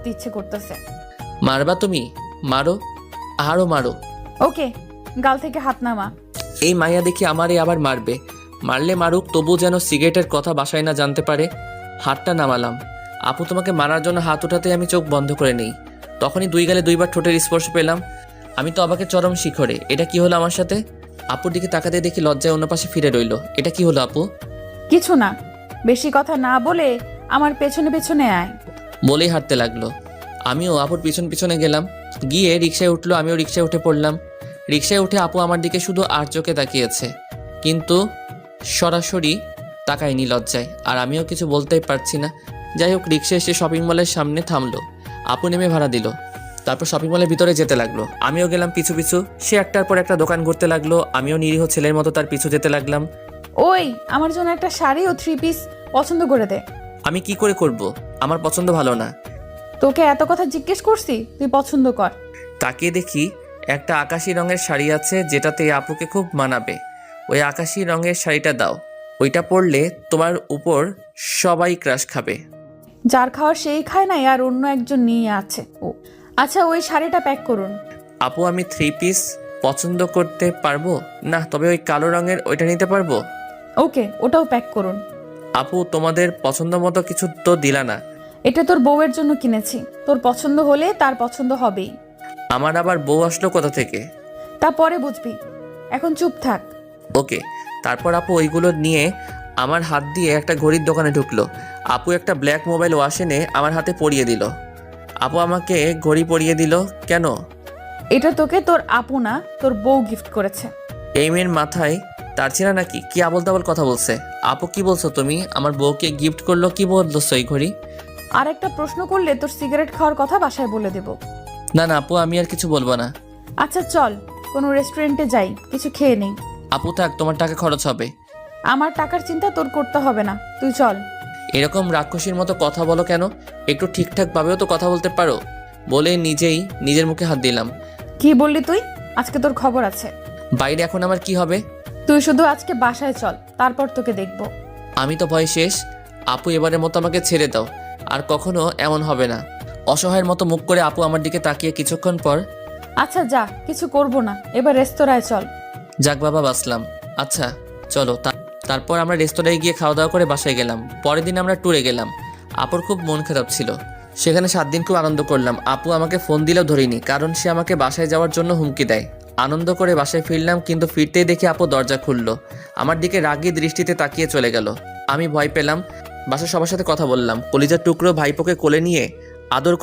মারতে ইচ্ছে করতেছে। মারবা তুমি? মারো, আরো মারো। ওকে, গাল থেকে হাত নামা। এই মাইয়া দেখি আমারে আবার মারবে। মারলে মারুক, তবু যেন সিগারেটের কথা বাসায় না জানতে পারে। হাতটা নামালাম। আপু তোমাকে মারার জন্য হাত উঠাতে আমি চোখ বন্ধ করে নেই। তখনই দুই গালে দুইবার ঠোঁটের স্পর্শ পেলাম। আমি তো অবাকের চরম শিখরে। এটা কি হলো আমার সাথে? আপুর দিকে তাকাতে দেখি লজ্জায় অন্য পাশে ফিরে রইল। এটা কি হলো আপু? কিছু না, বেশি কথা না বলে আমার পেছনে পেছনে আয়। বলেই হাঁটতে লাগলো। আমিও আপুর পিছন পিছনে গেলাম। গিয়ে রিকশায় উঠলো, আমিও রিকশায় উঠে পড়লাম। রিকশায় উঠে আপু আমার দিকে শুধু আর চোখে তাকিয়েছে, কিন্তু সরাসরি তাকায়নি লজ্জায়। আর আমিও কিছু বলতেই পারছি না। যাই হোক, রিকশা এসে শপিং মলের সামনে থামলো। আপু নেমে ভাড়া দিল। তারপর শপিং মলের ভিতরে যেতে লাগলো। আমিও গেলাম পিছু পিছু। সে একটার পর একটা দোকান ঘুরতে লাগলো। আমিও নিরীহ ছেলের মতো তার পিছু যেতে লাগলাম। ওই, আমার জন্য একটা শাড়ি ও 3 পিস পছন্দ করে দে। আমি কি করে করব? আমার পছন্দ ভালো না। তোকে এত কথা জিজ্ঞেস করছি, তুই পছন্দ কর। তাকিয়ে দেখি একটা আকাশি রঙের শাড়ি আছে, যেটাতে আপুকে খুব মানাবে। ওই আকাশি রঙের শাড়িটা দাও। ওইটা পরলে তোমার উপর সবাই ক্রাশ খাবে। যার খাওয়ার সেই খায় নাই, আর অন্য একজন নিয়ে আছে ও। আচ্ছা, ওই শাড়িটা প্যাক করুন। আপু, আমি 3 পিস পছন্দ করতে পারবো না, তবে ওই কালো রঙের ওইটা নিতে পারবো। ওকে, ওটাও প্যাক করুন। আপু, তোমাদের পছন্দ মতো কিছু তো দিলা না। এটা তোর বউয়ের জন্য কিনেছি, তোর পছন্দ হলে তার পছন্দ হবেই। আমার আবার বউ আসলো কোথা থেকে? তা পরে বুঝবি, এখন চুপ থাক। ওকে। তারপর আপু ওইগুলো নিয়ে আমার হাত দিয়ে একটা ঘড়ির দোকানে ঢুকলো। আপু একটা ব্ল্যাক মোবাইল ওয়াচ এনে আমার হাতে পরিয়ে দিল। আপু আমাকে ঘড়ি পরিয়ে দিল কেন? এটা তোকে তোর আপু না, তোর বউ গিফট করেছে। এই মেয়ের মাথায় তার ছিল নাকি? কি আবল তাবল কথা বলছে। আপু, কি বলছো তুমি? আমার বউকে গিফট করলো? কি বলছো এই ঘড়ি? আর একটা প্রশ্ন করলে তোর সিগারেট খাওয়ার কথা বাসায় বলে দেব। না না আপু, আমি আর কিছু বলবো না। আচ্ছা চল, কোনো রেস্টুরেন্টে যাই, কিছু খেয়ে নেই। আপু থাক, তোমার টাকা খরচ হবে। আমার টাকার চিন্তা তোর করতে হবে না, তুই চল। এরকম রাক্ষসীর মতো কথা বলো কেন? একটু ঠিকঠাক ভাবেও তো কথা বলতে পারো। বলে নিজেই নিজের মুখে হাত দিলাম। কি বললি তুই? আজকে তোর খবর আছে। বাইরে এখন আমার কি হবে? তুই শুধু আজকে বাসায় চল, তারপর তোকে দেখবো। আমি তো ভয় শেষ। আপু, এবারের মতো আমাকে ছেড়ে দাও। আর কখনো এমন হবে না। অসহায়ের মতো মুখ করে আপু আমার দিকে তাকিয়ে কিছুক্ষণ পর, আচ্ছা যা, কিছু করব না, এবার রেস্তোরাঁয় চল। যাক বাবা, বাঁচলাম। আচ্ছা চলো। তারপর আমরা রেস্তোরাঁয় গিয়ে খাওয়া দাওয়া করে বাসায় গেলাম। পরের দিন আমরা ট্যুরে গেলাম। আপুর খুব মন খারাপ ছিল। সেখানে 7 দিন খুব আনন্দ করলাম। আপু আমাকে ফোন দিলেও ধরিনি, কারণ সে আমাকে বাসায় যাওয়ার জন্য হুমকি দেয়। আনন্দ করে বাসায় ফিরলাম, কিন্তু ফিরতেই দেখি আপু দরজা খুললো। আমার দিকে রাগী দৃষ্টিতে তাকিয়ে চলে গেল। আমি ভয় পেলাম। বাসার সবার সাথে কথা বললাম। কলিজার টুকরো ভাইপোকে কোলে নিয়ে আদর করে